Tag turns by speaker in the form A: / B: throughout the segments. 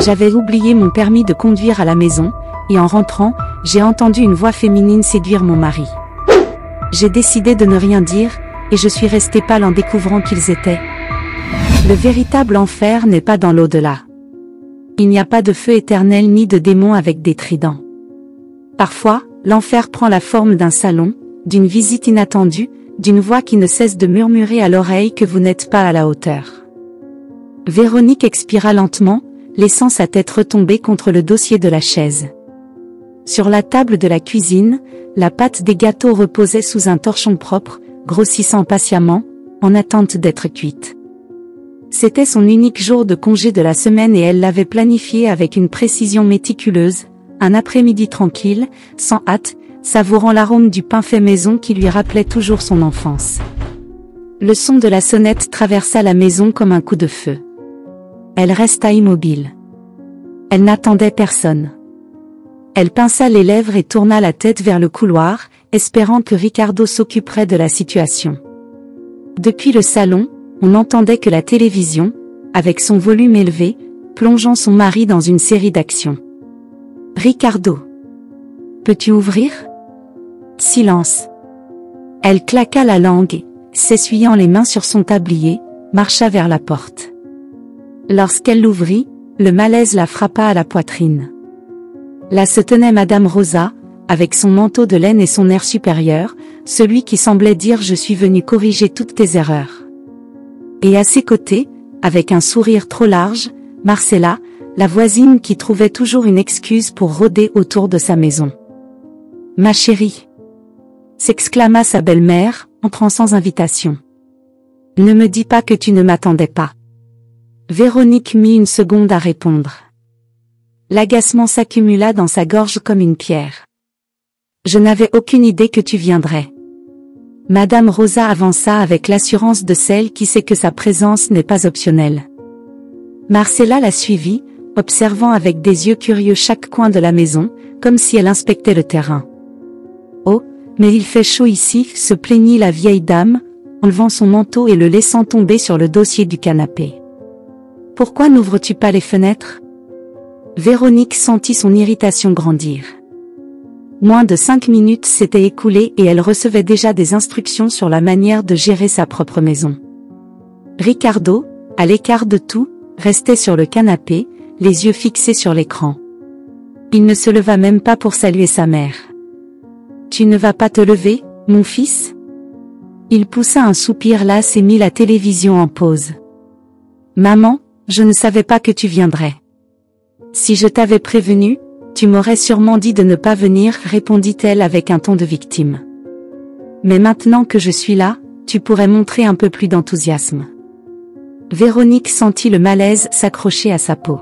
A: J'avais oublié mon permis de conduire à la maison, et en rentrant, j'ai entendu une voix féminine séduire mon mari. J'ai décidé de ne rien dire, et je suis restée pâle en découvrant qu'ils étaient. Le véritable enfer n'est pas dans l'au-delà. Il n'y a pas de feu éternel ni de démons avec des tridents. Parfois, l'enfer prend la forme d'un salon, d'une visite inattendue, d'une voix qui ne cesse de murmurer à l'oreille que vous n'êtes pas à la hauteur. Véronique expira lentement, laissant sa tête retomber contre le dossier de la chaise. Sur la table de la cuisine, la pâte des gâteaux reposait sous un torchon propre, grossissant patiemment, en attente d'être cuite. C'était son unique jour de congé de la semaine et elle l'avait planifié avec une précision méticuleuse, un après-midi tranquille, sans hâte, savourant l'arôme du pain fait maison qui lui rappelait toujours son enfance. Le son de la sonnette traversa la maison comme un coup de feu. Elle resta immobile. Elle n'attendait personne. Elle pinça les lèvres et tourna la tête vers le couloir, espérant que Ricardo s'occuperait de la situation. Depuis le salon, on n'entendait que la télévision, avec son volume élevé, plongeant son mari dans une série d'actions. « Ricardo, peux-tu ouvrir ?» Silence. Elle claqua la langue, s'essuyant les mains sur son tablier, marcha vers la porte. Lorsqu'elle l'ouvrit, le malaise la frappa à la poitrine. Là se tenait Madame Rosa, avec son manteau de laine et son air supérieur, celui qui semblait dire « Je suis venu corriger toutes tes erreurs ». Et à ses côtés, avec un sourire trop large, Marcella, la voisine qui trouvait toujours une excuse pour rôder autour de sa maison. « Ma chérie !» s'exclama sa belle-mère, entrant sans invitation. « Ne me dis pas que tu ne m'attendais pas. » Véronique mit une seconde à répondre. L'agacement s'accumula dans sa gorge comme une pierre. « Je n'avais aucune idée que tu viendrais. » Madame Rosa avança avec l'assurance de celle qui sait que sa présence n'est pas optionnelle. Marcella la suivit, observant avec des yeux curieux chaque coin de la maison, comme si elle inspectait le terrain. « Oh, mais il fait chaud ici », se plaignit la vieille dame, enlevant son manteau et le laissant tomber sur le dossier du canapé. « Pourquoi n'ouvres-tu pas les fenêtres ?» Véronique sentit son irritation grandir. Moins de 5 minutes s'étaient écoulées et elle recevait déjà des instructions sur la manière de gérer sa propre maison. Ricardo, à l'écart de tout, restait sur le canapé, les yeux fixés sur l'écran. Il ne se leva même pas pour saluer sa mère. « Tu ne vas pas te lever, mon fils ?» Il poussa un soupir las et mit la télévision en pause. « Maman, je ne savais pas que tu viendrais. Si je t'avais prévenu, tu m'aurais sûrement dit de ne pas venir, répondit-elle avec un ton de victime. Mais maintenant que je suis là, tu pourrais montrer un peu plus d'enthousiasme. Véronique sentit le malaise s'accrocher à sa peau.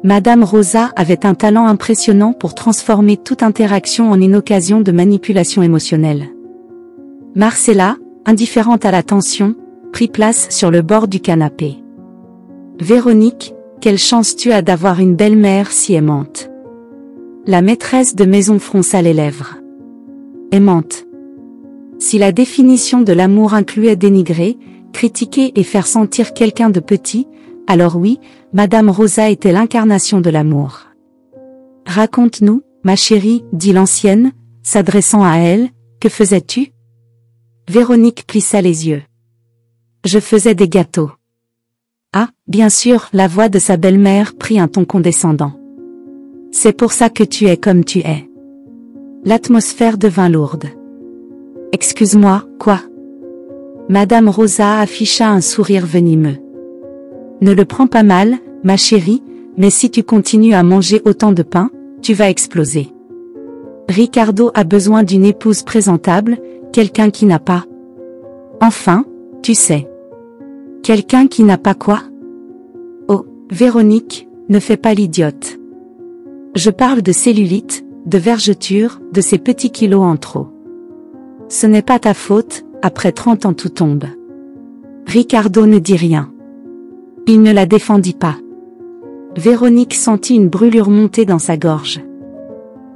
A: Madame Rosa avait un talent impressionnant pour transformer toute interaction en une occasion de manipulation émotionnelle. Marcella, indifférente à la tension, prit place sur le bord du canapé. Véronique, quelle chance tu as d'avoir une belle-mère si aimante. La maîtresse de maison fronça les lèvres. Aimante. Si la définition de l'amour incluait dénigrer, critiquer et faire sentir quelqu'un de petit, alors oui, Madame Rosa était l'incarnation de l'amour. Raconte-nous, ma chérie, dit l'ancienne, s'adressant à elle, que faisais-tu? Véronique plissa les yeux. Je faisais des gâteaux. Ah, bien sûr, la voix de sa belle-mère prit un ton condescendant. C'est pour ça que tu es comme tu es. L'atmosphère devint lourde. Excuse-moi, quoi? Madame Rosa afficha un sourire venimeux. Ne le prends pas mal, ma chérie, mais si tu continues à manger autant de pain, tu vas exploser. Ricardo a besoin d'une épouse présentable, quelqu'un qui n'a pas. Enfin, tu sais. Quelqu'un qui n'a pas quoi? Oh, Véronique, ne fais pas l'idiote. Je parle de cellulite, de vergeture, de ces petits kilos en trop. Ce n'est pas ta faute, après 30 ans tout tombe. Ricardo ne dit rien. Il ne la défendit pas. Véronique sentit une brûlure monter dans sa gorge.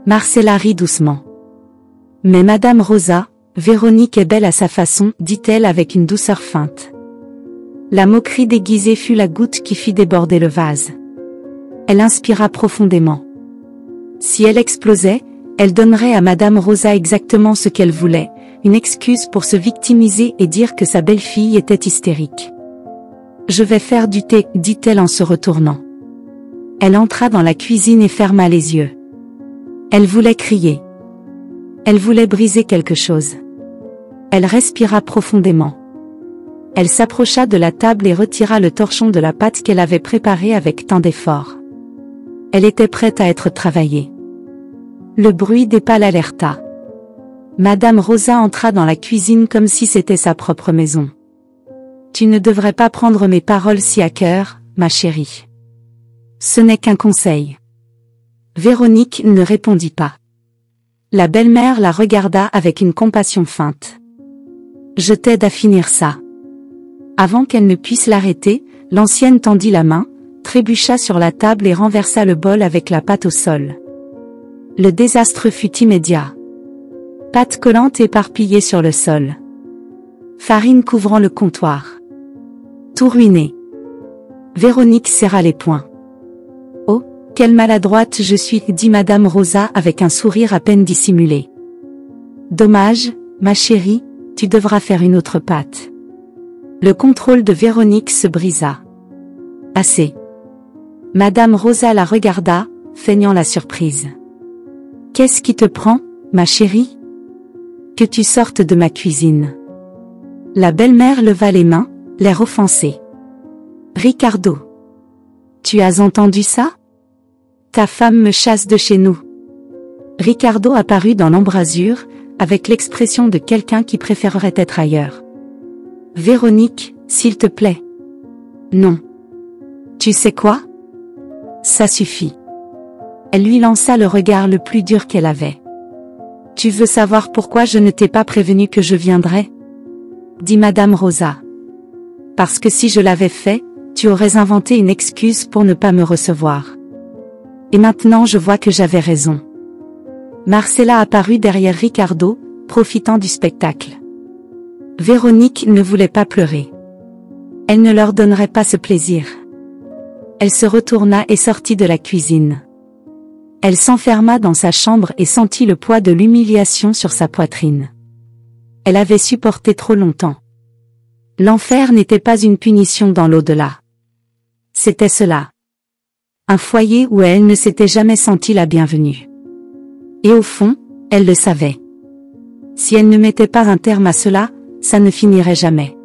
A: Marcella rit doucement. Mais Madame Rosa, Véronique est belle à sa façon, dit-elle avec une douceur feinte. La moquerie déguisée fut la goutte qui fit déborder le vase. Elle inspira profondément. Si elle explosait, elle donnerait à Madame Rosa exactement ce qu'elle voulait, une excuse pour se victimiser et dire que sa belle-fille était hystérique. « Je vais faire du thé, dit-elle en se retournant. Elle entra dans la cuisine et ferma les yeux. Elle voulait crier. Elle voulait briser quelque chose. Elle respira profondément. Elle s'approcha de la table et retira le torchon de la pâte qu'elle avait préparé avec tant d'efforts. Elle était prête à être travaillée. Le bruit des pales l'alerta. Madame Rosa entra dans la cuisine comme si c'était sa propre maison. « Tu ne devrais pas prendre mes paroles si à cœur, ma chérie. Ce n'est qu'un conseil. » Véronique ne répondit pas. La belle-mère la regarda avec une compassion feinte. « Je t'aide à finir ça. » Avant qu'elle ne puisse l'arrêter, l'ancienne tendit la main, trébucha sur la table et renversa le bol avec la pâte au sol. Le désastre fut immédiat. Pâte collante éparpillée sur le sol. Farine couvrant le comptoir. Tout ruiné. Véronique serra les poings. « Oh, quelle maladroite je suis, dit Madame Rosa avec un sourire à peine dissimulé. Dommage, ma chérie, tu devras faire une autre pâte. » Le contrôle de Véronique se brisa. Assez. Madame Rosa la regarda, feignant la surprise. « Qu'est-ce qui te prend, ma chérie ? Que tu sortes de ma cuisine. » La belle-mère leva les mains, l'air offensé. « Ricardo. Tu as entendu ça ? Ta femme me chasse de chez nous. » Ricardo apparut dans l'embrasure, avec l'expression de quelqu'un qui préférerait être ailleurs. « Véronique, s'il te plaît. »« Non. Tu sais quoi ? Ça suffit. » Elle lui lança le regard le plus dur qu'elle avait. « Tu veux savoir pourquoi je ne t'ai pas prévenu que je viendrais ? » dit Madame Rosa. « Parce que si je l'avais fait, tu aurais inventé une excuse pour ne pas me recevoir. Et maintenant je vois que j'avais raison. » Marcella apparut derrière Ricardo, profitant du spectacle. Véronique ne voulait pas pleurer. Elle ne leur donnerait pas ce plaisir. Elle se retourna et sortit de la cuisine. Elle s'enferma dans sa chambre et sentit le poids de l'humiliation sur sa poitrine. Elle avait supporté trop longtemps. L'enfer n'était pas une punition dans l'au-delà. C'était cela. Un foyer où elle ne s'était jamais sentie la bienvenue. Et au fond, elle le savait. Si elle ne mettait pas un terme à cela, ça ne finirait jamais.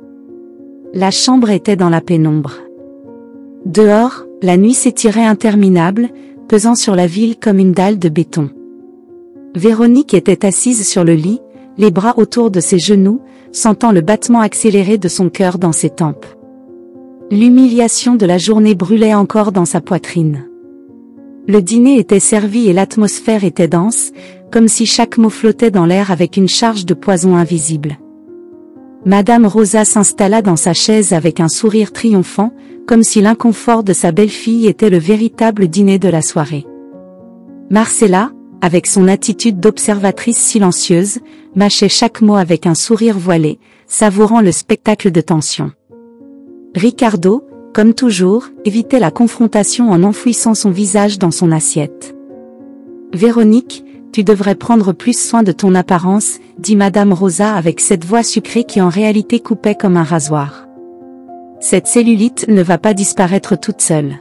A: La chambre était dans la pénombre. Dehors, la nuit s'étirait interminable, pesant sur la ville comme une dalle de béton. Véronique était assise sur le lit, les bras autour de ses genoux, sentant le battement accéléré de son cœur dans ses tempes. L'humiliation de la journée brûlait encore dans sa poitrine. Le dîner était servi et l'atmosphère était dense, comme si chaque mot flottait dans l'air avec une charge de poison invisible. Madame Rosa s'installa dans sa chaise avec un sourire triomphant, comme si l'inconfort de sa belle-fille était le véritable dîner de la soirée. Marcella, avec son attitude d'observatrice silencieuse, mâchait chaque mot avec un sourire voilé, savourant le spectacle de tension. Ricardo, comme toujours, évitait la confrontation en enfouissant son visage dans son assiette. « Véronique, tu devrais prendre plus soin de ton apparence, » dit Madame Rosa avec cette voix sucrée qui en réalité coupait comme un rasoir. « Cette cellulite ne va pas disparaître toute seule. »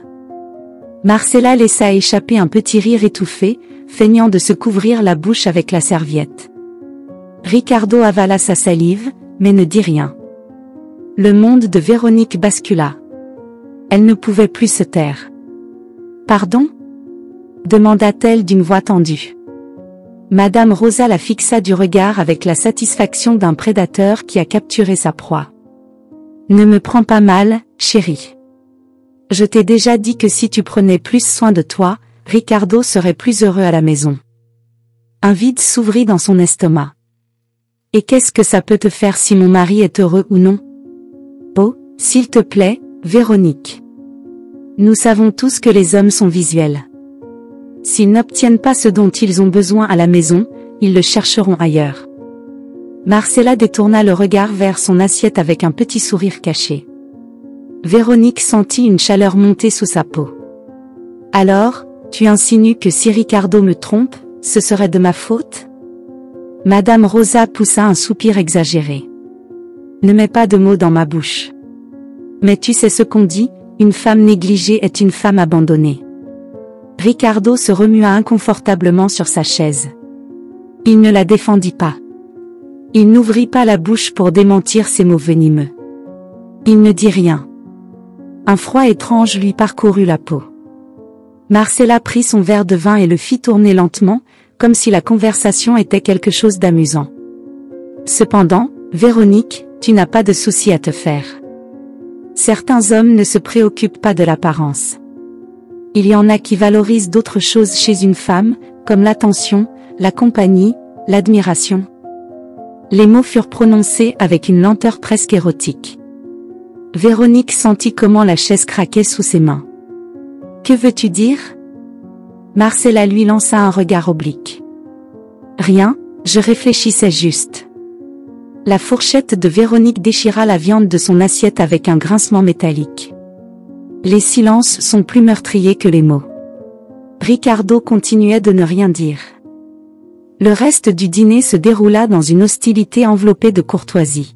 A: Marcella laissa échapper un petit rire étouffé, feignant de se couvrir la bouche avec la serviette. Ricardo avala sa salive, mais ne dit rien. Le monde de Véronique bascula. Elle ne pouvait plus se taire. « Pardon ? » demanda-t-elle d'une voix tendue. Madame Rosa la fixa du regard avec la satisfaction d'un prédateur qui a capturé sa proie. « Ne me prends pas mal, chérie. Je t'ai déjà dit que si tu prenais plus soin de toi, Ricardo serait plus heureux à la maison. » Un vide s'ouvrit dans son estomac. « Et qu'est-ce que ça peut te faire si mon mari est heureux ou non ? Oh, s'il te plaît, Véronique. Nous savons tous que les hommes sont visuels. S'ils n'obtiennent pas ce dont ils ont besoin à la maison, ils le chercheront ailleurs. » Marcella détourna le regard vers son assiette avec un petit sourire caché. Véronique sentit une chaleur monter sous sa peau. Alors, tu insinues que si Ricardo me trompe, ce serait de ma faute? Madame Rosa poussa un soupir exagéré. Ne mets pas de mots dans ma bouche. Mais tu sais ce qu'on dit, une femme négligée est une femme abandonnée. Ricardo se remua inconfortablement sur sa chaise. Il ne la défendit pas. Il n'ouvrit pas la bouche pour démentir ces mots venimeux. Il ne dit rien. Un froid étrange lui parcourut la peau. Marcella prit son verre de vin et le fit tourner lentement, comme si la conversation était quelque chose d'amusant. Cependant, Véronique, tu n'as pas de souci à te faire. Certains hommes ne se préoccupent pas de l'apparence. Il y en a qui valorisent d'autres choses chez une femme, comme l'attention, la compagnie, l'admiration. Les mots furent prononcés avec une lenteur presque érotique. Véronique sentit comment la chaise craquait sous ses mains. Que veux-tu dire? Marcella lui lança un regard oblique. Rien, je réfléchissais juste. La fourchette de Véronique déchira la viande de son assiette avec un grincement métallique. Les silences sont plus meurtriers que les mots. Ricardo continuait de ne rien dire. Le reste du dîner se déroula dans une hostilité enveloppée de courtoisie.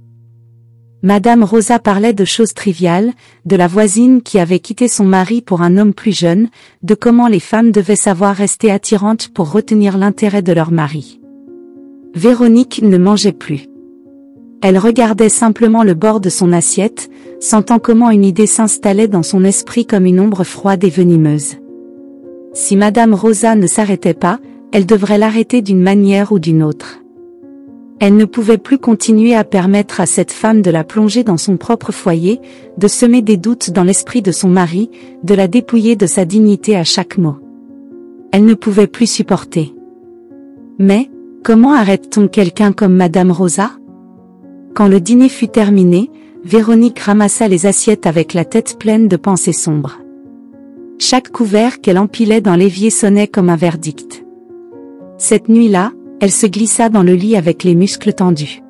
A: Madame Rosa parlait de choses triviales, de la voisine qui avait quitté son mari pour un homme plus jeune, de comment les femmes devaient savoir rester attirantes pour retenir l'intérêt de leur mari. Véronique ne mangeait plus. Elle regardait simplement le bord de son assiette, sentant comment une idée s'installait dans son esprit comme une ombre froide et venimeuse. Si Madame Rosa ne s'arrêtait pas, elle devrait l'arrêter d'une manière ou d'une autre. Elle ne pouvait plus continuer à permettre à cette femme de la plonger dans son propre foyer, de semer des doutes dans l'esprit de son mari, de la dépouiller de sa dignité à chaque mot. Elle ne pouvait plus supporter. Mais, comment arrête-t-on quelqu'un comme Madame Rosa? Quand le dîner fut terminé, Véronique ramassa les assiettes avec la tête pleine de pensées sombres. Chaque couvert qu'elle empilait dans l'évier sonnait comme un verdict. Cette nuit-là, elle se glissa dans le lit avec les muscles tendus.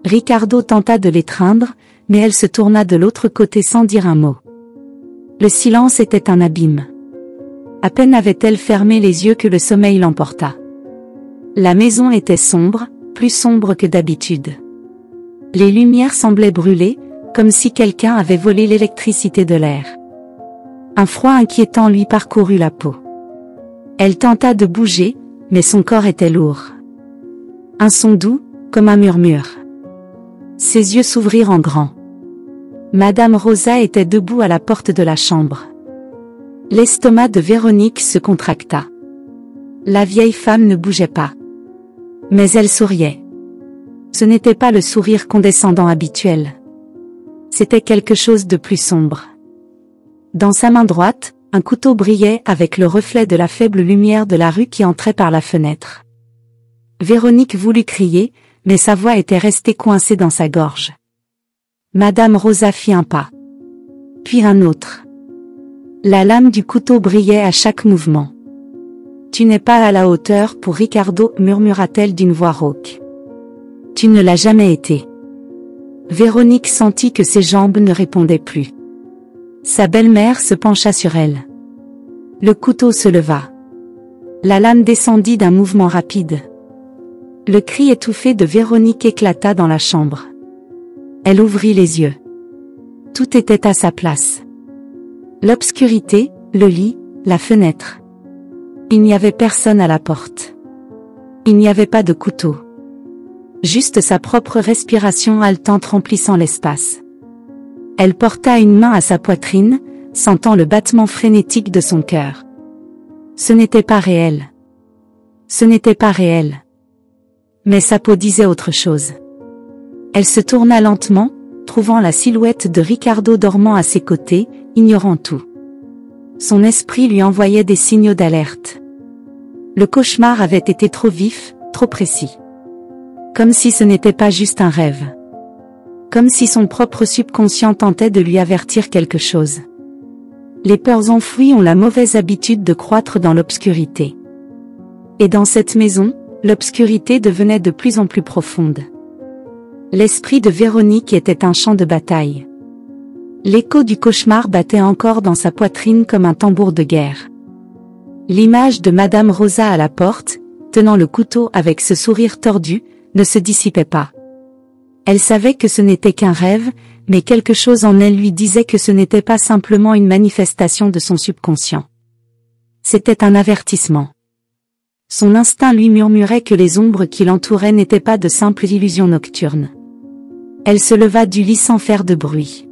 A: Ricardo tenta de l'étreindre, mais elle se tourna de l'autre côté sans dire un mot. Le silence était un abîme. À peine avait-elle fermé les yeux que le sommeil l'emporta. La maison était sombre, plus sombre que d'habitude. Les lumières semblaient brûler, comme si quelqu'un avait volé l'électricité de l'air. Un froid inquiétant lui parcourut la peau. Elle tenta de bouger, mais son corps était lourd. Un son doux, comme un murmure. Ses yeux s'ouvrirent en grand. Madame Rosa était debout à la porte de la chambre. L'estomac de Véronique se contracta. La vieille femme ne bougeait pas. Mais elle souriait. Ce n'était pas le sourire condescendant habituel. C'était quelque chose de plus sombre. Dans sa main droite, un couteau brillait avec le reflet de la faible lumière de la rue qui entrait par la fenêtre. Véronique voulut crier, mais sa voix était restée coincée dans sa gorge. Madame Rosa fit un pas. Puis un autre. La lame du couteau brillait à chaque mouvement. « Tu n'es pas à la hauteur pour Ricardo » murmura-t-elle d'une voix rauque. « Tu ne l'as jamais été. » Véronique sentit que ses jambes ne répondaient plus. Sa belle-mère se pencha sur elle. Le couteau se leva. La lame descendit d'un mouvement rapide. Le cri étouffé de Véronique éclata dans la chambre. Elle ouvrit les yeux. Tout était à sa place. L'obscurité, le lit, la fenêtre. Il n'y avait personne à la porte. Il n'y avait pas de couteau. Juste sa propre respiration haletante remplissant l'espace. Elle porta une main à sa poitrine, sentant le battement frénétique de son cœur. Ce n'était pas réel. Ce n'était pas réel. Mais sa peau disait autre chose. Elle se tourna lentement, trouvant la silhouette de Ricardo dormant à ses côtés, ignorant tout. Son esprit lui envoyait des signaux d'alerte. Le cauchemar avait été trop vif, trop précis. Comme si ce n'était pas juste un rêve. Comme si son propre subconscient tentait de lui avertir quelque chose. Les peurs enfouies ont la mauvaise habitude de croître dans l'obscurité. Et dans cette maison, l'obscurité devenait de plus en plus profonde. L'esprit de Véronique était un champ de bataille. L'écho du cauchemar battait encore dans sa poitrine comme un tambour de guerre. L'image de Madame Rosa à la porte, tenant le couteau avec ce sourire tordu, ne se dissipait pas. Elle savait que ce n'était qu'un rêve, mais quelque chose en elle lui disait que ce n'était pas simplement une manifestation de son subconscient. C'était un avertissement. Son instinct lui murmurait que les ombres qui l'entouraient n'étaient pas de simples illusions nocturnes. Elle se leva du lit sans faire de bruit.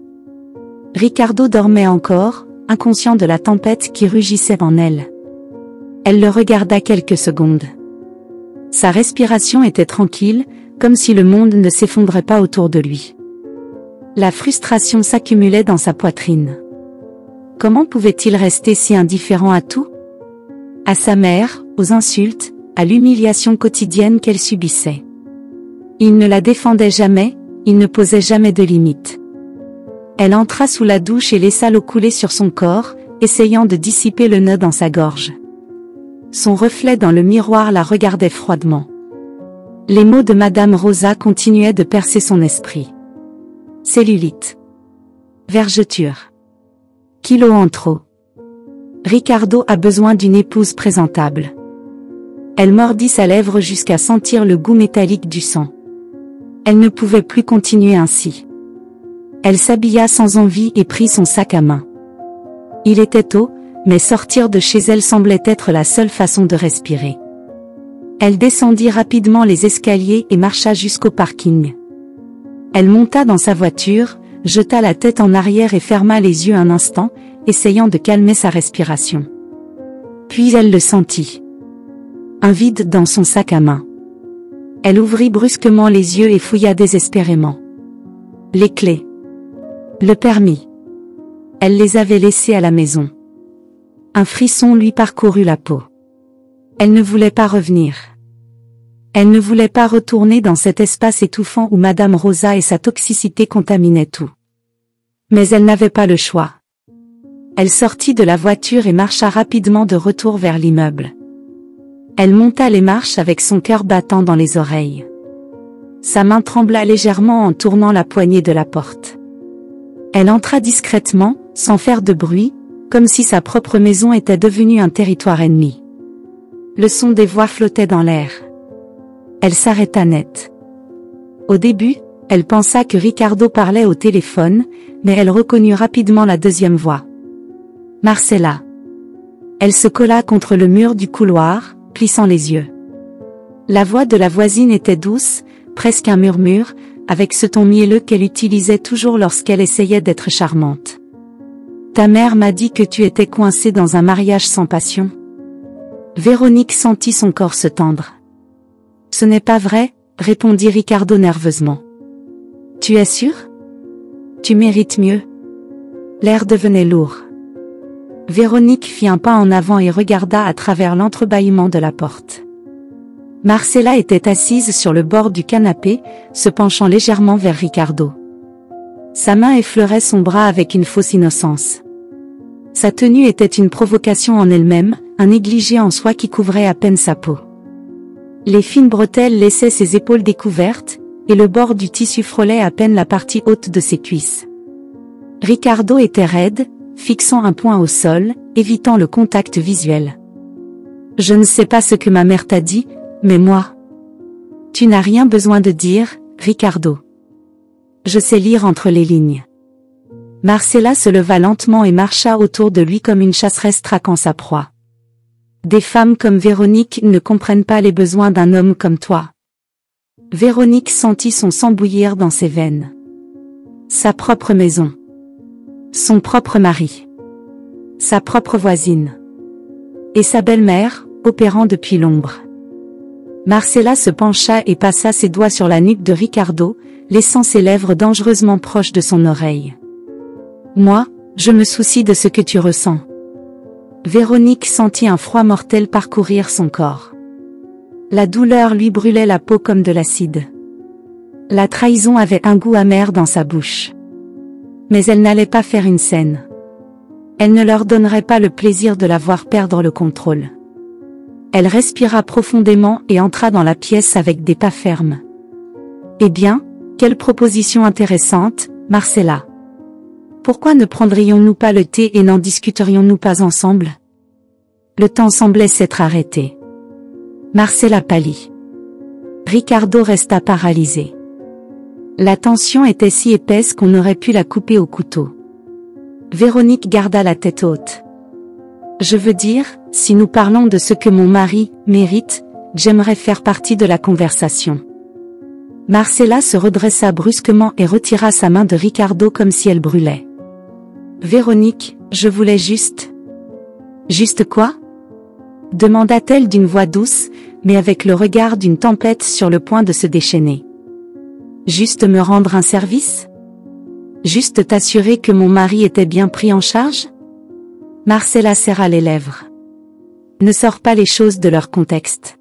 A: Ricardo dormait encore, inconscient de la tempête qui rugissait en elle. Elle le regarda quelques secondes. Sa respiration était tranquille, comme si le monde ne s'effondrait pas autour de lui. La frustration s'accumulait dans sa poitrine. Comment pouvait-il rester si indifférent à tout? À sa mère, aux insultes, à l'humiliation quotidienne qu'elle subissait. Il ne la défendait jamais, il ne posait jamais de limites. Elle entra sous la douche et laissa l'eau couler sur son corps, essayant de dissiper le nœud dans sa gorge. Son reflet dans le miroir la regardait froidement. Les mots de Madame Rosa continuaient de percer son esprit. Cellulite. Vergeture. Kilos en trop. Ricardo a besoin d'une épouse présentable. Elle mordit sa lèvre jusqu'à sentir le goût métallique du sang. Elle ne pouvait plus continuer ainsi. Elle s'habilla sans envie et prit son sac à main. Il était tôt, mais sortir de chez elle semblait être la seule façon de respirer. Elle descendit rapidement les escaliers et marcha jusqu'au parking. Elle monta dans sa voiture, jeta la tête en arrière et ferma les yeux un instant, essayant de calmer sa respiration. Puis elle le sentit. Un vide dans son sac à main. Elle ouvrit brusquement les yeux et fouilla désespérément. Les clés. Le permis. Elle les avait laissés à la maison. Un frisson lui parcourut la peau. Elle ne voulait pas revenir. Elle ne voulait pas retourner dans cet espace étouffant où Madame Rosa et sa toxicité contaminaient tout. Mais elle n'avait pas le choix. Elle sortit de la voiture et marcha rapidement de retour vers l'immeuble. Elle monta les marches avec son cœur battant dans les oreilles. Sa main trembla légèrement en tournant la poignée de la porte. Elle entra discrètement, sans faire de bruit, comme si sa propre maison était devenue un territoire ennemi. Le son des voix flottait dans l'air. Elle s'arrêta net. Au début, elle pensa que Ricardo parlait au téléphone, mais elle reconnut rapidement la deuxième voix. Marcella. Elle se colla contre le mur du couloir, plissant les yeux. La voix de la voisine était douce, presque un murmure, avec ce ton mielleux qu'elle utilisait toujours lorsqu'elle essayait d'être charmante. Ta mère m'a dit que tu étais coincée dans un mariage sans passion. Véronique sentit son corps se tendre. Ce n'est pas vrai, répondit Ricardo nerveusement. Tu es sûr? Tu mérites mieux. L'air devenait lourd. Véronique fit un pas en avant et regarda à travers l'entrebâillement de la porte. Marcella était assise sur le bord du canapé, se penchant légèrement vers Ricardo. Sa main effleurait son bras avec une fausse innocence. Sa tenue était une provocation en elle-même, un négligé en soie qui couvrait à peine sa peau. Les fines bretelles laissaient ses épaules découvertes, et le bord du tissu frôlait à peine la partie haute de ses cuisses. Ricardo était raide, fixant un point au sol, évitant le contact visuel. Je ne sais pas ce que ma mère t'a dit, mais moi. Tu n'as rien besoin de dire, Ricardo. Je sais lire entre les lignes. Marcella se leva lentement et marcha autour de lui comme une chasseresse traquant sa proie. Des femmes comme Véronique ne comprennent pas les besoins d'un homme comme toi. Véronique sentit son sang bouillir dans ses veines. Sa propre maison. Son propre mari. Sa propre voisine. Et sa belle-mère, opérant depuis l'ombre. Marcella se pencha et passa ses doigts sur la nuque de Ricardo, laissant ses lèvres dangereusement proches de son oreille. Moi, je me soucie de ce que tu ressens. Véronique sentit un froid mortel parcourir son corps. La douleur lui brûlait la peau comme de l'acide. La trahison avait un goût amer dans sa bouche. Mais elle n'allait pas faire une scène. Elle ne leur donnerait pas le plaisir de la voir perdre le contrôle. Elle respira profondément et entra dans la pièce avec des pas fermes. Eh bien, quelle proposition intéressante, Marcella. Pourquoi ne prendrions-nous pas le thé et n'en discuterions-nous pas ensemble? Le temps semblait s'être arrêté. Marcella pâlit. Ricardo resta paralysé. La tension était si épaisse qu'on aurait pu la couper au couteau. Véronique garda la tête haute. Je veux dire, si nous parlons de ce que mon mari mérite, j'aimerais faire partie de la conversation. Marcella se redressa brusquement et retira sa main de Ricardo comme si elle brûlait. Véronique, je voulais juste... Juste quoi? Demanda-t-elle d'une voix douce, mais avec le regard d'une tempête sur le point de se déchaîner. Juste me rendre un service? Juste t'assurer que mon mari était bien pris en charge? Marcella serra les lèvres. Ne sors pas les choses de leur contexte.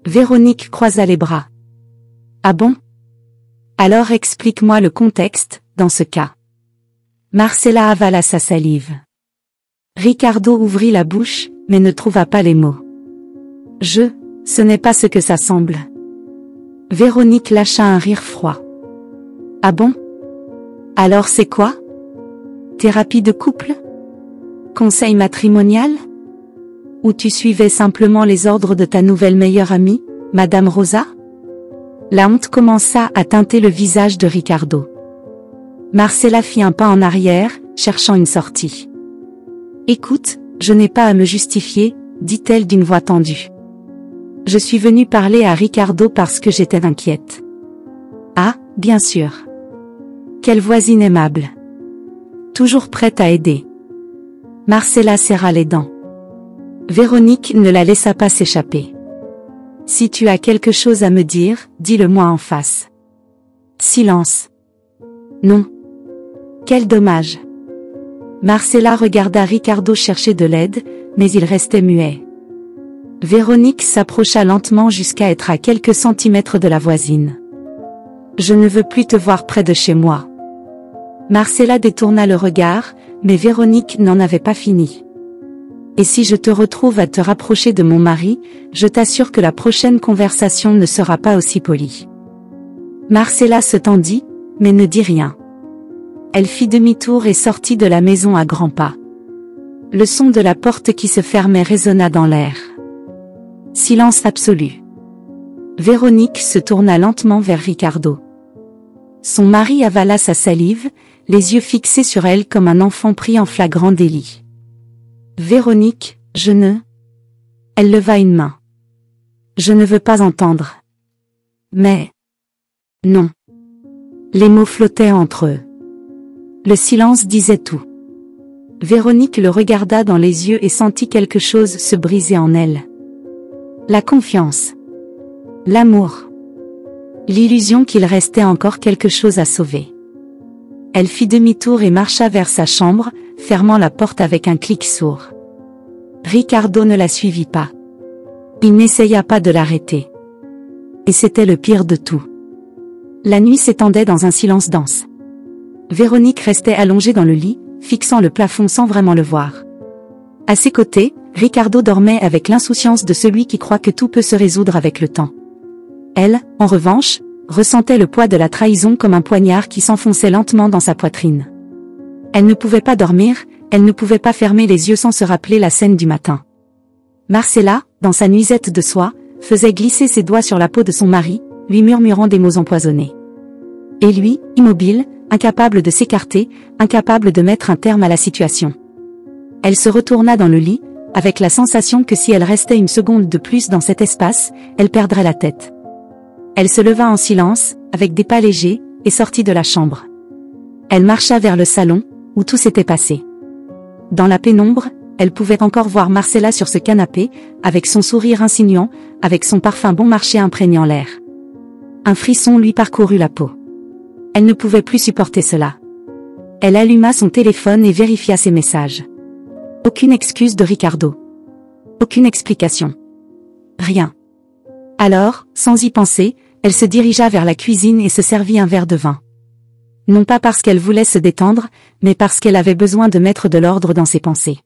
A: Véronique croisa les bras. Ah bon? Alors explique-moi le contexte, dans ce cas. Marcella avala sa salive. Ricardo ouvrit la bouche, mais ne trouva pas les mots. Ce n'est pas ce que ça semble. Véronique lâcha un rire froid. Ah bon? Alors c'est quoi? Thérapie de couple? Conseil matrimonial? Ou tu suivais simplement les ordres de ta nouvelle meilleure amie, Madame Rosa? La honte commença à teinter le visage de Ricardo. Marcella fit un pas en arrière, cherchant une sortie. Écoute, je n'ai pas à me justifier, dit-elle d'une voix tendue. Je suis venue parler à Ricardo parce que j'étais inquiète. Ah, bien sûr. Quelle voisine aimable. Toujours prête à aider. Marcella serra les dents. Véronique ne la laissa pas s'échapper. Si tu as quelque chose à me dire, dis-le-moi en face. Silence. Non. Quel dommage. Marcella regarda Ricardo chercher de l'aide, mais il restait muet. Véronique s'approcha lentement jusqu'à être à quelques centimètres de la voisine. Je ne veux plus te voir près de chez moi. Marcella détourna le regard, mais Véronique n'en avait pas fini. Et si je te retrouve à te rapprocher de mon mari, je t'assure que la prochaine conversation ne sera pas aussi polie. Marcella se tendit, mais ne dit rien. Elle fit demi-tour et sortit de la maison à grands pas. Le son de la porte qui se fermait résonna dans l'air. Silence absolu. Véronique se tourna lentement vers Ricardo. Son mari avala sa salive, les yeux fixés sur elle comme un enfant pris en flagrant délit. Véronique, je ne... Elle leva une main. Je ne veux pas entendre. Mais... Non. Les mots flottaient entre eux. Le silence disait tout. Véronique le regarda dans les yeux et sentit quelque chose se briser en elle. La confiance. L'amour. L'illusion qu'il restait encore quelque chose à sauver. Elle fit demi-tour et marcha vers sa chambre, fermant la porte avec un clic sourd. Ricardo ne la suivit pas. Il n'essaya pas de l'arrêter. Et c'était le pire de tout. La nuit s'étendait dans un silence dense. Véronique restait allongée dans le lit, fixant le plafond sans vraiment le voir. À ses côtés, Ricardo dormait avec l'insouciance de celui qui croit que tout peut se résoudre avec le temps. Elle, en revanche, ressentait le poids de la trahison comme un poignard qui s'enfonçait lentement dans sa poitrine. Elle ne pouvait pas dormir, elle ne pouvait pas fermer les yeux sans se rappeler la scène du matin. Marcella, dans sa nuisette de soie, faisait glisser ses doigts sur la peau de son mari, lui murmurant des mots empoisonnés. Et lui, immobile, incapable de s'écarter, incapable de mettre un terme à la situation. Elle se retourna dans le lit, avec la sensation que si elle restait une seconde de plus dans cet espace, elle perdrait la tête. Elle se leva en silence, avec des pas légers, et sortit de la chambre. Elle marcha vers le salon, où tout s'était passé. Dans la pénombre, elle pouvait encore voir Marcella sur ce canapé, avec son sourire insinuant, avec son parfum bon marché imprégnant l'air. Un frisson lui parcourut la peau. Elle ne pouvait plus supporter cela. Elle alluma son téléphone et vérifia ses messages. Aucune excuse de Ricardo. Aucune explication. Rien. Alors, sans y penser, elle se dirigea vers la cuisine et se servit un verre de vin. Non pas parce qu'elle voulait se détendre, mais parce qu'elle avait besoin de mettre de l'ordre dans ses pensées.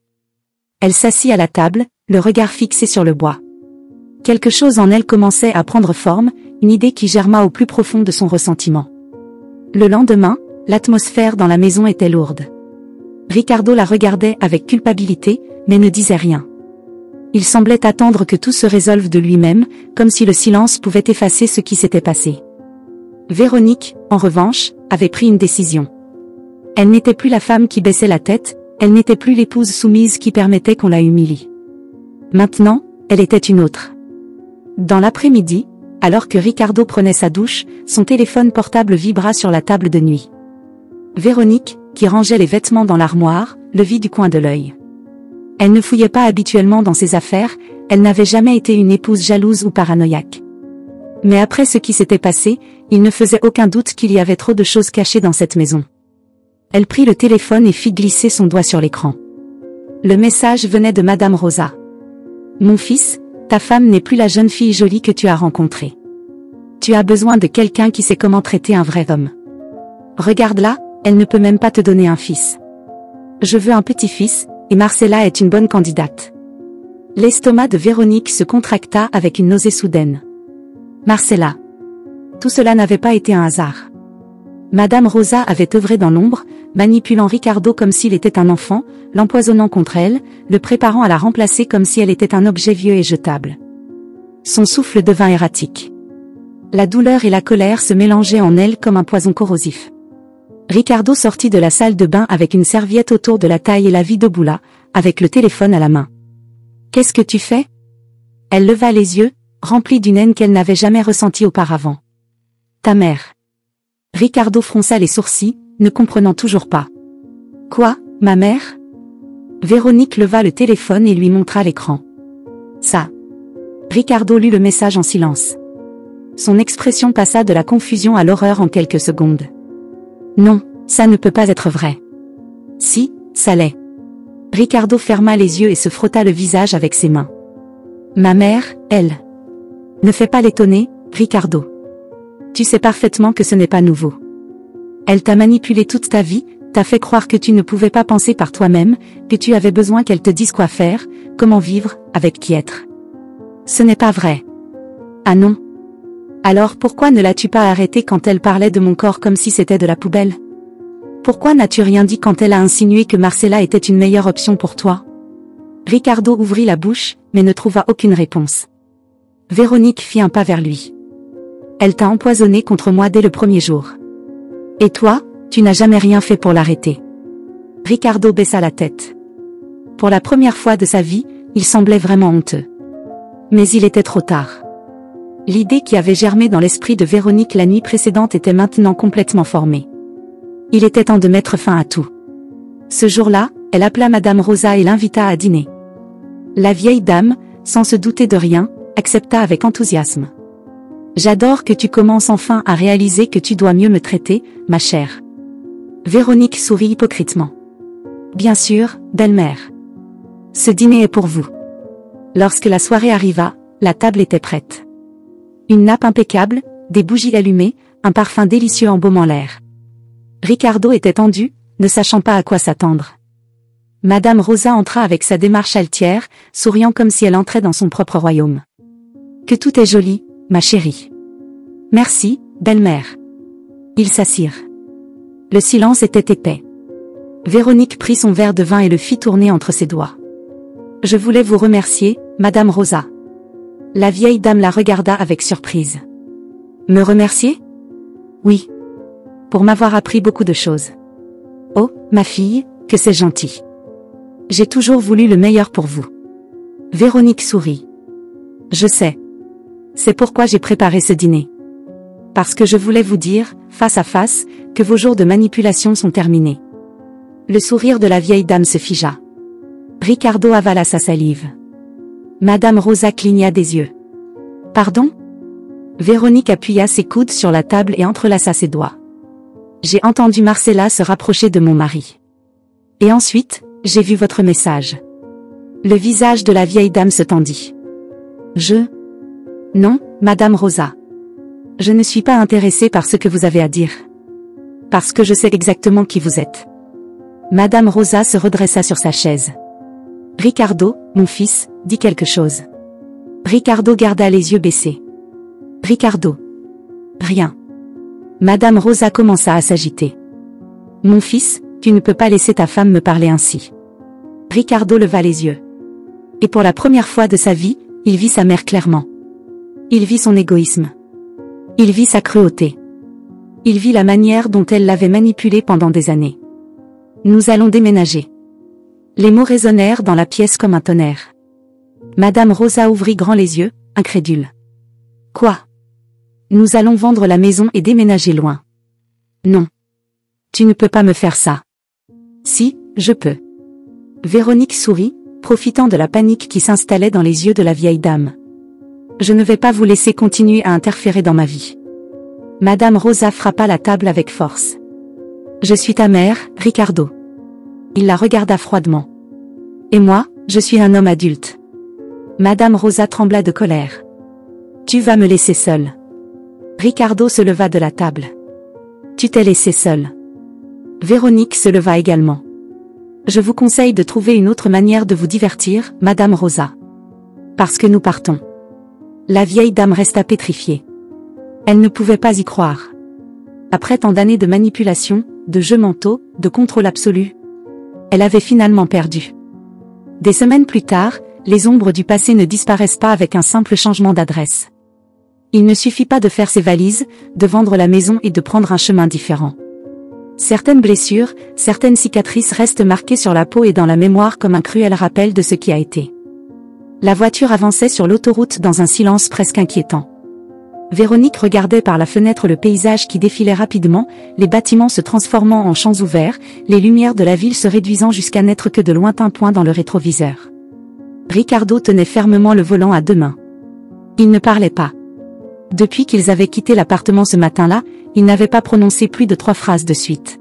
A: Elle s'assit à la table, le regard fixé sur le bois. Quelque chose en elle commençait à prendre forme, une idée qui germa au plus profond de son ressentiment. Le lendemain, L'atmosphère dans la maison était lourde. Ricardo la regardait avec culpabilité, mais ne disait rien. Il semblait attendre que tout se résolve de lui-même, comme si le silence pouvait effacer ce qui s'était passé. Véronique, en revanche, avait pris une décision. Elle n'était plus la femme qui baissait la tête, elle n'était plus l'épouse soumise qui permettait qu'on la humilie. Maintenant, elle était une autre. Dans l'après-midi, alors que Ricardo prenait sa douche, son téléphone portable vibra sur la table de nuit. Véronique, qui rangeait les vêtements dans l'armoire, le vit du coin de l'œil. Elle ne fouillait pas habituellement dans ses affaires, elle n'avait jamais été une épouse jalouse ou paranoïaque. Mais après ce qui s'était passé, il ne faisait aucun doute qu'il y avait trop de choses cachées dans cette maison. Elle prit le téléphone et fit glisser son doigt sur l'écran. Le message venait de Madame Rosa. « Mon fils, ta femme n'est plus la jeune fille jolie que tu as rencontrée. Tu as besoin de quelqu'un qui sait comment traiter un vrai homme. Regarde-la, elle ne peut même pas te donner un fils. Je veux un petit-fils, et Marcella est une bonne candidate. » L'estomac de Véronique se contracta avec une nausée soudaine. Marcella. Tout cela n'avait pas été un hasard. Madame Rosa avait œuvré dans l'ombre, manipulant Ricardo comme s'il était un enfant, l'empoisonnant contre elle, le préparant à la remplacer comme si elle était un objet vieux et jetable. Son souffle devint erratique. La douleur et la colère se mélangeaient en elle comme un poison corrosif. Ricardo sortit de la salle de bain avec une serviette autour de la taille et la vit debout là, avec le téléphone à la main. « Qu'est-ce que tu fais ?» Elle leva les yeux, remplie d'une haine qu'elle n'avait jamais ressentie auparavant. « Ta mère. » Ricardo fronça les sourcils, ne comprenant toujours pas. « Quoi, ma mère ?» Véronique leva le téléphone et lui montra l'écran. « Ça. » Ricardo lut le message en silence. Son expression passa de la confusion à l'horreur en quelques secondes. « Non, ça ne peut pas être vrai. »« Si, ça l'est. » Ricardo ferma les yeux et se frotta le visage avec ses mains. « Ma mère, elle. » Ne fais pas l'étonner, Ricardo. Tu sais parfaitement que ce n'est pas nouveau. Elle t'a manipulé toute ta vie, t'a fait croire que tu ne pouvais pas penser par toi-même, que tu avais besoin qu'elle te dise quoi faire, comment vivre, avec qui être. Ce n'est pas vrai. Ah non. Alors pourquoi ne l'as-tu pas arrêtée quand elle parlait de mon corps comme si c'était de la poubelle? Pourquoi n'as-tu rien dit quand elle a insinué que Marcella était une meilleure option pour toi? Ricardo ouvrit la bouche, mais ne trouva aucune réponse. Véronique fit un pas vers lui. Elle t'a empoisonné contre moi dès le premier jour. Et toi, tu n'as jamais rien fait pour l'arrêter. Ricardo baissa la tête. Pour la première fois de sa vie, il semblait vraiment honteux. Mais il était trop tard. L'idée qui avait germé dans l'esprit de Véronique la nuit précédente était maintenant complètement formée. Il était temps de mettre fin à tout. Ce jour-là, elle appela Madame Rosa et l'invita à dîner. La vieille dame, sans se douter de rien, accepta avec enthousiasme. « J'adore que tu commences enfin à réaliser que tu dois mieux me traiter, ma chère. » Véronique sourit hypocritement. « Bien sûr, belle-mère. Ce dîner est pour vous. » Lorsque la soirée arriva, la table était prête. Une nappe impeccable, des bougies allumées, un parfum délicieux embaumant l'air. Ricardo était tendu, ne sachant pas à quoi s'attendre. Madame Rosa entra avec sa démarche altière, souriant comme si elle entrait dans son propre royaume. « Que tout est joli, ma chérie. »« Merci, belle-mère. » Ils s'assirent. Le silence était épais. Véronique prit son verre de vin et le fit tourner entre ses doigts. « Je voulais vous remercier, Madame Rosa. » La vieille dame la regarda avec surprise. « Me remercier? »« Oui. Pour m'avoir appris beaucoup de choses. »« Oh, ma fille, que c'est gentil. J'ai toujours voulu le meilleur pour vous. » Véronique sourit. « Je sais. C'est pourquoi j'ai préparé ce dîner. Parce que je voulais vous dire, face à face, que vos jours de manipulation sont terminés. » Le sourire de la vieille dame se figea. Ricardo avala sa salive. Madame Rosa cligna des yeux. « Pardon ?» Véronique appuya ses coudes sur la table et entrelaça ses doigts. « J'ai entendu Marcella se rapprocher de mon mari. Et ensuite, j'ai vu votre message. » Le visage de la vieille dame se tendit. « Non, Madame Rosa. Je ne suis pas intéressée par ce que vous avez à dire. Parce que je sais exactement qui vous êtes. » Madame Rosa se redressa sur sa chaise. « Ricardo, mon fils, dis quelque chose. » Ricardo garda les yeux baissés. « Ricardo. » « Rien. » Madame Rosa commença à s'agiter. Mon fils, tu ne peux pas laisser ta femme me parler ainsi. Ricardo leva les yeux. Et pour la première fois de sa vie, il vit sa mère clairement. Il vit son égoïsme. Il vit sa cruauté. Il vit la manière dont elle l'avait manipulé pendant des années. Nous allons déménager. Les mots résonnèrent dans la pièce comme un tonnerre. Madame Rosa ouvrit grand les yeux, incrédule. Quoi? Nous allons vendre la maison et déménager loin. Non. Tu ne peux pas me faire ça. Si, je peux. Véronique sourit, profitant de la panique qui s'installait dans les yeux de la vieille dame. Je ne vais pas vous laisser continuer à interférer dans ma vie. Madame Rosa frappa la table avec force. Je suis ta mère, Ricardo. Il la regarda froidement. Et moi, je suis un homme adulte. Madame Rosa trembla de colère. Tu vas me laisser seule. Ricardo se leva de la table. Tu t'es laissé seule. Véronique se leva également. Je vous conseille de trouver une autre manière de vous divertir, Madame Rosa. Parce que nous partons. La vieille dame resta pétrifiée. Elle ne pouvait pas y croire. Après tant d'années de manipulation, de jeux mentaux, de contrôle absolu, elle avait finalement perdu. Des semaines plus tard, les ombres du passé ne disparaissent pas avec un simple changement d'adresse. Il ne suffit pas de faire ses valises, de vendre la maison et de prendre un chemin différent. Certaines blessures, certaines cicatrices restent marquées sur la peau et dans la mémoire comme un cruel rappel de ce qui a été. La voiture avançait sur l'autoroute dans un silence presque inquiétant. Véronique regardait par la fenêtre le paysage qui défilait rapidement, les bâtiments se transformant en champs ouverts, les lumières de la ville se réduisant jusqu'à n'être que de lointains points dans le rétroviseur. Ricardo tenait fermement le volant à deux mains. Il ne parlait pas. Depuis qu'ils avaient quitté l'appartement ce matin-là, il n'avait pas prononcé plus de 3 phrases de suite.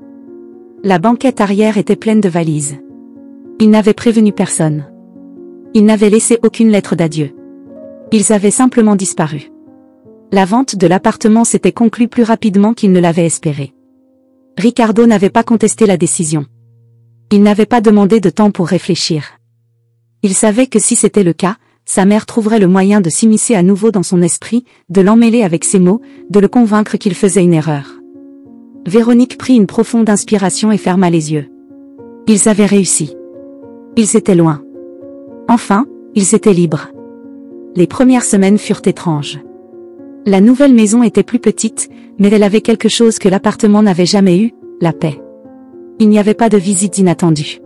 A: La banquette arrière était pleine de valises. Il n'avait prévenu personne. Il n'avait laissé aucune lettre d'adieu. Ils avaient simplement disparu. La vente de l'appartement s'était conclue plus rapidement qu'il ne l'avait espéré. Ricardo n'avait pas contesté la décision. Il n'avait pas demandé de temps pour réfléchir. Il savait que si c'était le cas, sa mère trouverait le moyen de s'immiscer à nouveau dans son esprit, de l'emmêler avec ses mots, de le convaincre qu'il faisait une erreur. Véronique prit une profonde inspiration et ferma les yeux. Ils avaient réussi. Ils étaient loin. Enfin, ils étaient libres. Les premières semaines furent étranges. La nouvelle maison était plus petite, mais elle avait quelque chose que l'appartement n'avait jamais eu, la paix. Il n'y avait pas de visites inattendues.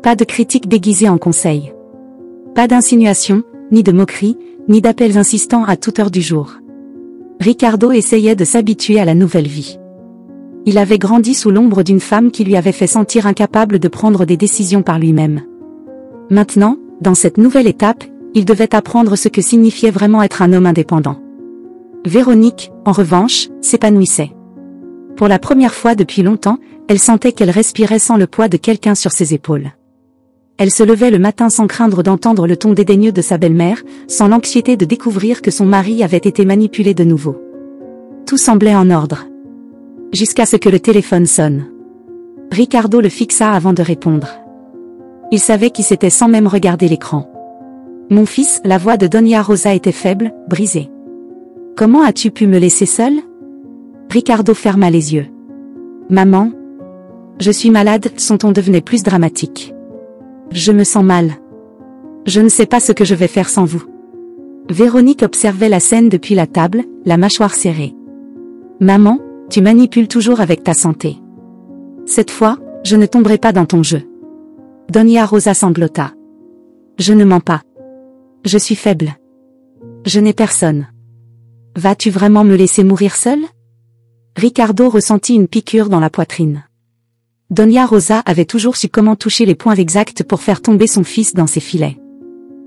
A: Pas de critiques déguisées en conseils. Pas d'insinuations, ni de moqueries, ni d'appels insistants à toute heure du jour. Ricardo essayait de s'habituer à la nouvelle vie. Il avait grandi sous l'ombre d'une femme qui lui avait fait sentir incapable de prendre des décisions par lui-même. Maintenant, dans cette nouvelle étape, il devait apprendre ce que signifiait vraiment être un homme indépendant. Véronique, en revanche, s'épanouissait. Pour la première fois depuis longtemps, elle sentait qu'elle respirait sans le poids de quelqu'un sur ses épaules. Elle se levait le matin sans craindre d'entendre le ton dédaigneux de sa belle-mère, sans l'anxiété de découvrir que son mari avait été manipulé de nouveau. Tout semblait en ordre. Jusqu'à ce que le téléphone sonne. Ricardo le fixa avant de répondre. Il savait qui c'était sans même regarder l'écran. Mon fils, la voix de Doña Rosa était faible, brisée. Comment as-tu pu me laisser seule? Ricardo ferma les yeux. Maman? Je suis malade, son ton devenait plus dramatique. Je me sens mal. Je ne sais pas ce que je vais faire sans vous. Véronique observait la scène depuis la table, la mâchoire serrée. Maman, tu manipules toujours avec ta santé. Cette fois, je ne tomberai pas dans ton jeu. Doña Rosa sanglota. Je ne mens pas. Je suis faible. Je n'ai personne. Vas-tu vraiment me laisser mourir seule? Ricardo ressentit une piqûre dans la poitrine. Doña Rosa avait toujours su comment toucher les points exacts pour faire tomber son fils dans ses filets.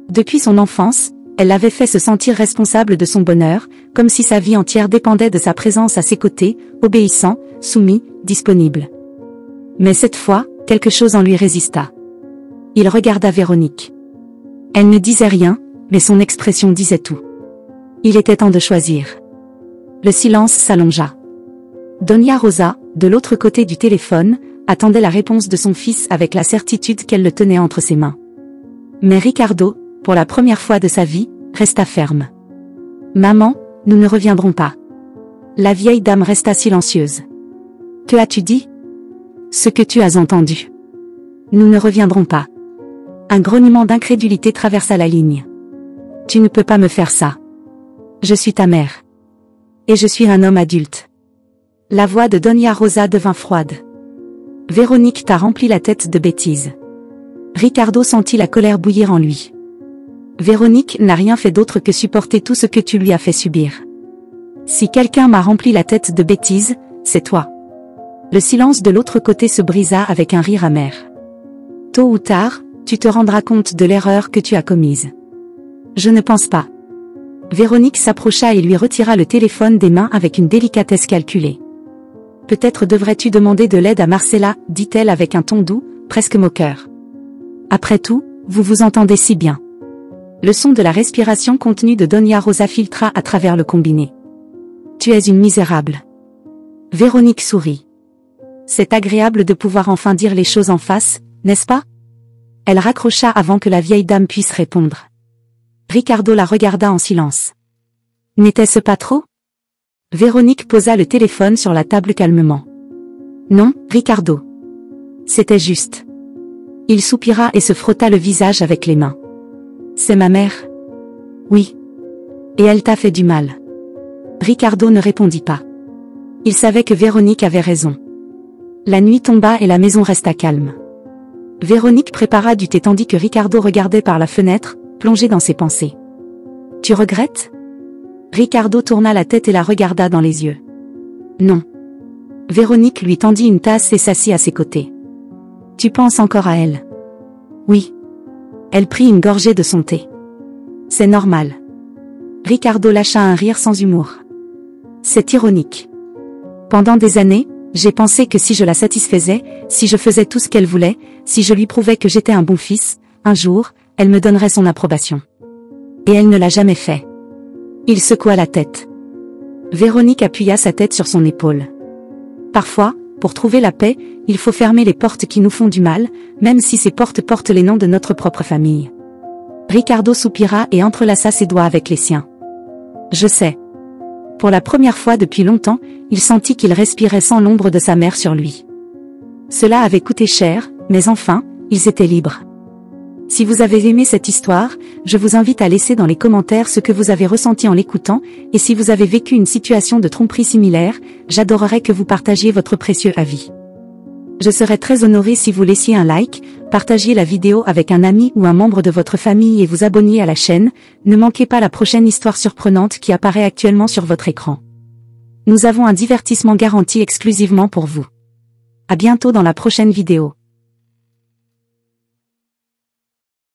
A: Depuis son enfance, elle l'avait fait se sentir responsable de son bonheur, comme si sa vie entière dépendait de sa présence à ses côtés, obéissant, soumis, disponible. Mais cette fois, quelque chose en lui résista. Il regarda Véronique. Elle ne disait rien, mais son expression disait tout. Il était temps de choisir. Le silence s'allongea. Doña Rosa, de l'autre côté du téléphone, attendait la réponse de son fils avec la certitude qu'elle le tenait entre ses mains. Mais Ricardo, pour la première fois de sa vie, resta ferme. Maman, nous ne reviendrons pas. La vieille dame resta silencieuse. Que as-tu dit? Ce que tu as entendu. Nous ne reviendrons pas. Un grognement d'incrédulité traversa la ligne. Tu ne peux pas me faire ça. Je suis ta mère. Et je suis un homme adulte. La voix de Doña Rosa devint froide. Véronique t'a rempli la tête de bêtises. Ricardo sentit la colère bouillir en lui. Véronique n'a rien fait d'autre que supporter tout ce que tu lui as fait subir. Si quelqu'un m'a rempli la tête de bêtises, c'est toi. Le silence de l'autre côté se brisa avec un rire amer. Tôt ou tard, tu te rendras compte de l'erreur que tu as commise. Je ne pense pas. Véronique s'approcha et lui retira le téléphone des mains avec une délicatesse calculée. Peut-être devrais-tu demander de l'aide à Marcella, dit-elle avec un ton doux, presque moqueur. Après tout, vous vous entendez si bien. Le son de la respiration contenue de Doña Rosa filtra à travers le combiné. Tu es une misérable. Véronique sourit. C'est agréable de pouvoir enfin dire les choses en face, n'est-ce pas? Elle raccrocha avant que la vieille dame puisse répondre. Ricardo la regarda en silence. N'était-ce pas trop? Véronique posa le téléphone sur la table calmement. Non, Ricardo. C'était juste. Il soupira et se frotta le visage avec les mains. C'est ma mère? Oui. Et elle t'a fait du mal. Ricardo ne répondit pas. Il savait que Véronique avait raison. La nuit tomba et la maison resta calme. Véronique prépara du thé tandis que Ricardo regardait par la fenêtre, plongé dans ses pensées. Tu regrettes? Ricardo tourna la tête et la regarda dans les yeux. Non. Véronique lui tendit une tasse et s'assit à ses côtés. Tu penses encore à elle? Oui. Elle prit une gorgée de son thé. C'est normal. Ricardo lâcha un rire sans humour. C'est ironique. Pendant des années, j'ai pensé que si je la satisfaisais, si je faisais tout ce qu'elle voulait, si je lui prouvais que j'étais un bon fils, un jour, elle me donnerait son approbation. Et elle ne l'a jamais fait. Il secoua la tête. Véronique appuya sa tête sur son épaule. Parfois, pour trouver la paix, il faut fermer les portes qui nous font du mal, même si ces portes portent les noms de notre propre famille. Ricardo soupira et entrelaça ses doigts avec les siens. Je sais. Pour la première fois depuis longtemps, il sentit qu'il respirait sans l'ombre de sa mère sur lui. Cela avait coûté cher, mais enfin, ils étaient libres. Si vous avez aimé cette histoire, je vous invite à laisser dans les commentaires ce que vous avez ressenti en l'écoutant, et si vous avez vécu une situation de tromperie similaire, j'adorerais que vous partagiez votre précieux avis. Je serais très honoré si vous laissiez un like, partagiez la vidéo avec un ami ou un membre de votre famille et vous abonniez à la chaîne. Ne manquez pas la prochaine histoire surprenante qui apparaît actuellement sur votre écran. Nous avons un divertissement garanti exclusivement pour vous. À bientôt dans la prochaine vidéo.